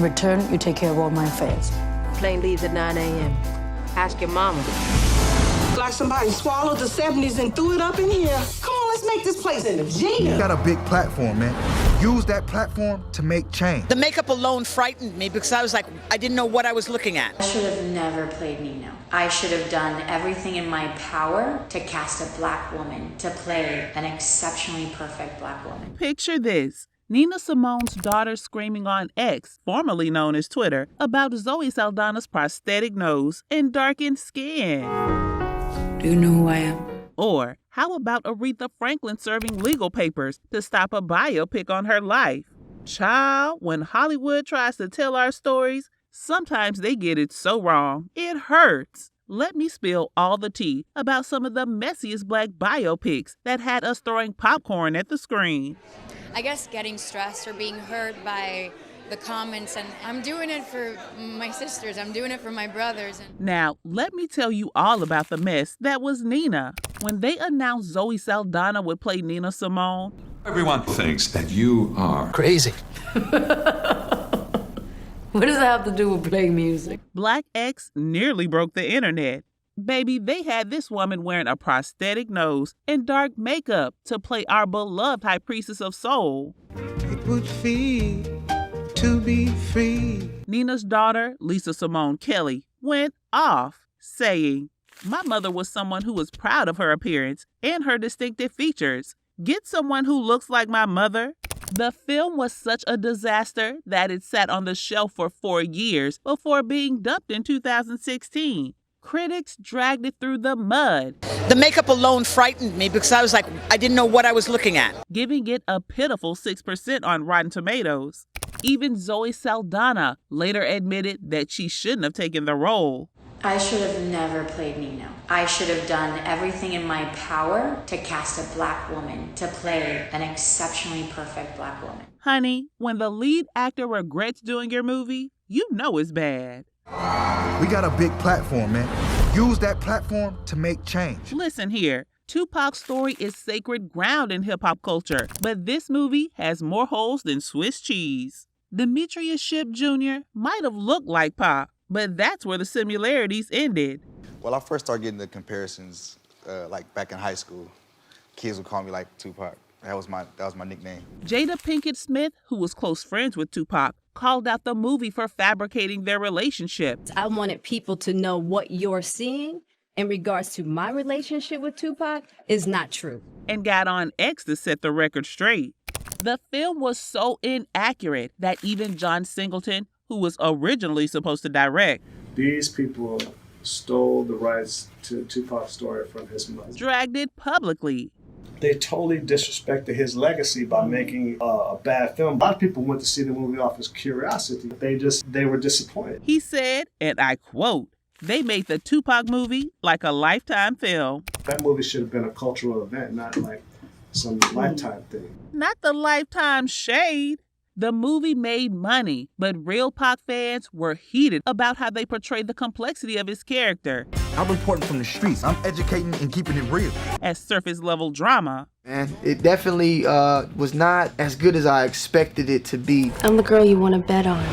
return, you take care of all my affairs. Plane leaves at 9 a.m. Ask your mama. Like somebody swallowed the 70s and threw it up in here. Come on, let's make this place in the gym. You got a big platform, man. Use that platform to make change. The makeup alone frightened me because I was like, I didn't know what I was looking at. I should have never played Nina. I should have done everything in my power to cast a black woman to play an exceptionally perfect black woman. Picture this. Nina Simone's daughter screaming on X, formerly known as Twitter, about Zoe Saldana's prosthetic nose and darkened skin. Do you know who I am? Or how about Aretha Franklin serving legal papers to stop a biopic on her life? Child, when Hollywood tries to tell our stories, sometimes they get it so wrong, it hurts. Let me spill all the tea about some of the messiest black biopics that had us throwing popcorn at the screen. I guess getting stressed or being hurt by the comments, and I'm doing it for my sisters, I'm doing it for my brothers. Now, let me tell you all about the mess that was Nina. When they announced Zoe Saldana would play Nina Simone, everyone thinks that you are crazy. What does that have to do with playing music? Black X nearly broke the internet. Baby, they had this woman wearing a prosthetic nose and dark makeup to play our beloved High Priestess of Soul. It would feel to be free. Nina's daughter, Lisa Simone Kelly, went off, saying, "My mother was someone who was proud of her appearance and her distinctive features. Get someone who looks like my mother." The film was such a disaster that it sat on the shelf for 4 years before being dumped in 2016. Critics dragged it through the mud. The makeup alone frightened me because I was like, I didn't know what I was looking at. Giving it a pitiful 6% on Rotten Tomatoes. Even Zoe Saldana later admitted that she shouldn't have taken the role. I should have never played Nina. I should have done everything in my power to cast a black woman to play an exceptionally perfect black woman. Honey, when the lead actor regrets doing your movie, you know it's bad. We got a big platform, man. Use that platform to make change. Listen here. Tupac's story is sacred ground in hip-hop culture, but this movie has more holes than Swiss cheese. Demetrius Shipp Jr. might have looked like Pop, but that's where the similarities ended. Well, I first started getting the comparisons like back in high school. Kids would call me like Tupac. That was my nickname. Jada Pinkett Smith, who was close friends with Tupac, called out the movie for fabricating their relationship. I wanted people to know what you're seeing in regards to my relationship with Tupac is not true. And got on X to set the record straight. The film was so inaccurate that even John Singleton, who was originally supposed to direct, these people stole the rights to Tupac's story from his mother. Dragged it publicly. They totally disrespected his legacy by making a bad film. A lot of people went to see the movie off as curiosity. They were disappointed. He said, and I quote, "They made the Tupac movie like a Lifetime film." That movie should have been a cultural event, not like some Lifetime thing. Not the Lifetime shade. The movie made money, but real Pac fans were heated about how they portrayed the complexity of his character. I'm reporting from the streets. I'm educating and keeping it real. As surface level drama. And it definitely was not as good as I expected it to be. I'm the girl you want to bet on.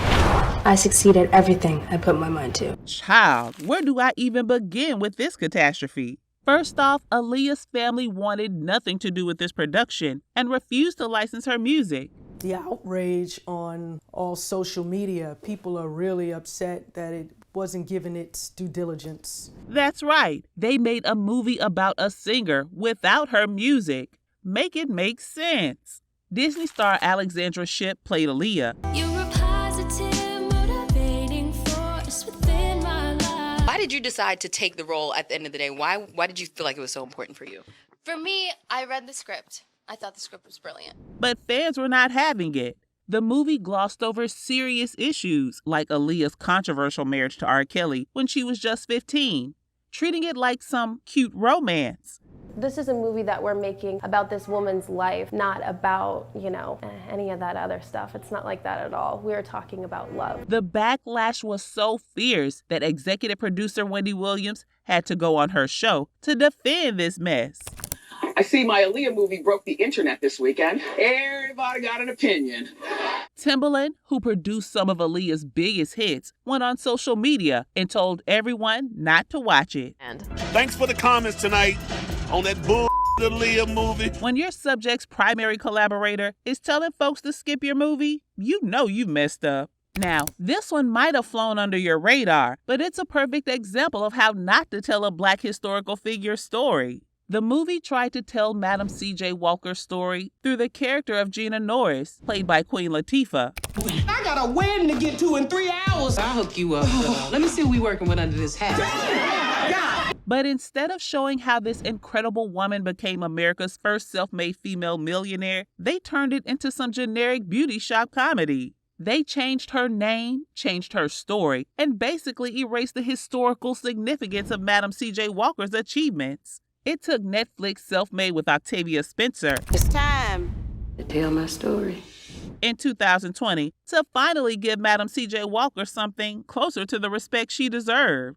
I succeed at everything I put my mind to. Child, where do I even begin with this catastrophe? First off, Aaliyah's family wanted nothing to do with this production and refused to license her music. The outrage on all social media, people are really upset that it wasn't given its due diligence. That's right. They made a movie about a singer without her music. Make it make sense. Disney star Alexandra Shipp played Aaliyah. You're a positive, motivating force within my life. Why did you decide to take the role at the end of the day? Why did you feel like it was so important for you? For me, I read the script. I thought the script was brilliant. But fans were not having it. The movie glossed over serious issues like Aaliyah's controversial marriage to R. Kelly when she was just 15, treating it like some cute romance. This is a movie that we're making about this woman's life, not about, any of that other stuff. It's not like that at all. We're talking about love. The backlash was so fierce that executive producer Wendy Williams had to go on her show to defend this mess. I see my Aaliyah movie broke the internet this weekend. Everybody got an opinion. Timbaland, who produced some of Aaliyah's biggest hits, went on social media and told everyone not to watch it. Thanks for the comments tonight on that bull Aaliyah movie. When your subject's primary collaborator is telling folks to skip your movie, you know you messed up. Now, this one might have flown under your radar, but it's a perfect example of how not to tell a Black historical figure's story. The movie tried to tell Madam C.J. Walker's story through the character of Gina Norris, played by Queen Latifah. I got a wedding to get to in 3 hours. I'll hook you up. Let me see what we working with under this hat. But instead of showing how this incredible woman became America's first self-made female millionaire, they turned it into some generic beauty shop comedy. They changed her name, changed her story, and basically erased the historical significance of Madam C.J. Walker's achievements. It took Netflix Self-Made with Octavia Spencer. It's time to tell my story. In 2020, to finally give Madam C.J. Walker something closer to the respect she deserved.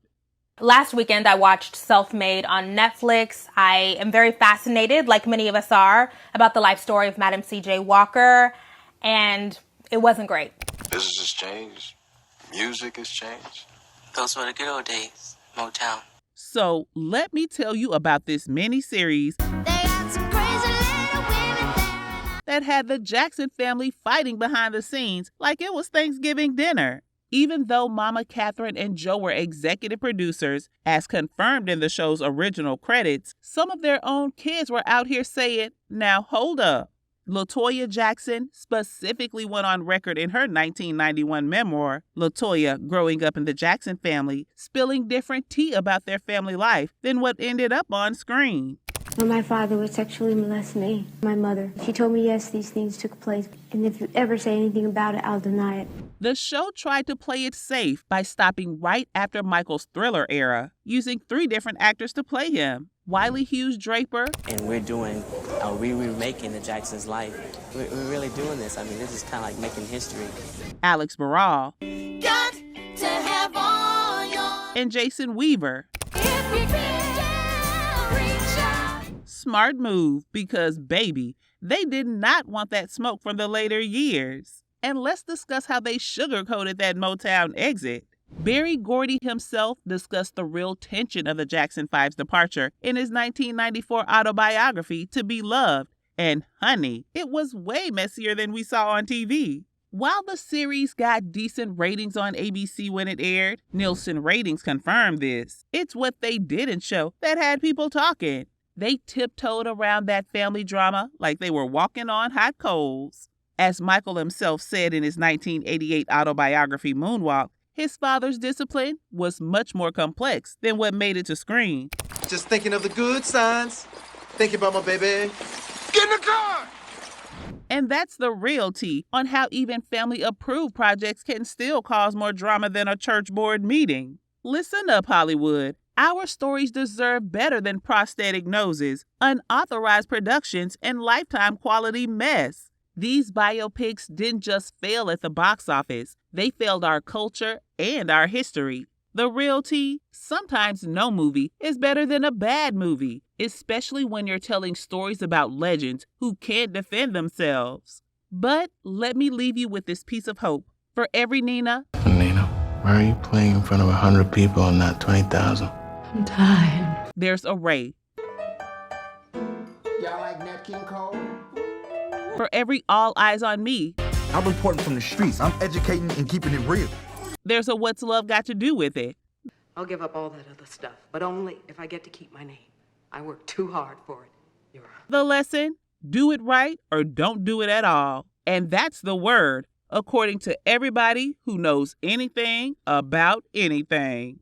Last weekend, I watched Self-Made on Netflix. I am very fascinated, like many of us are, about the life story of Madam C.J. Walker, and it wasn't great. Business has changed. Music has changed. Those were the good old days. Motown. So let me tell you about this mini-series that had the Jackson family fighting behind the scenes like it was Thanksgiving dinner. Even though Mama Catherine and Joe were executive producers, as confirmed in the show's original credits, some of their own kids were out here saying, "Now hold up." LaToya Jackson specifically went on record in her 1991 memoir, LaToya Growing Up in the Jackson Family, spilling different tea about their family life than what ended up on screen. When my father would sexually molest me, my mother, she told me, yes, these things took place, and if you ever say anything about it, I'll deny it. The show tried to play it safe by stopping right after Michael's Thriller era, using 3 different actors to play him. Wiley Hughes Draper. And we're remaking the Jackson's life. We're really doing this. I mean, this is kind of like making history. Alex Baral. Got to have all your... And Jason Weaver. If you reach out. Smart move, because baby, they did not want that smoke from the later years. And let's discuss how they sugarcoated that Motown exit. Berry Gordy himself discussed the real tension of the Jackson 5's departure in his 1994 autobiography, To Be Loved. And honey, it was way messier than we saw on TV. While the series got decent ratings on ABC when it aired, Nielsen ratings confirmed this. It's what they didn't show that had people talking. They tiptoed around that family drama like they were walking on hot coals. As Michael himself said in his 1988 autobiography, Moonwalk, his father's discipline was much more complex than what made it to screen. Just thinking of the good signs. Thinking about my baby. Get in the car! And that's the real tea on how even family-approved projects can still cause more drama than a church board meeting. Listen up, Hollywood. Our stories deserve better than prosthetic noses, unauthorized productions, and lifetime quality mess. These biopics didn't just fail at the box office. They failed our culture and our history. The real tea? Sometimes no movie is better than a bad movie, especially when you're telling stories about legends who can't defend themselves. But let me leave you with this piece of hope. For every Nina, why are you playing in front of 100 people and not 20,000? I'm tired. There's a Ray. Y'all like Nat King Cole? For every All Eyes on Me, I'm reporting from the streets. I'm educating and keeping it real. There's a What's Love Got to Do with It. I'll give up all that other stuff, but only if I get to keep my name. I work too hard for it. The lesson? Do it right or don't do it at all. And that's the word, according to everybody who knows anything about anything.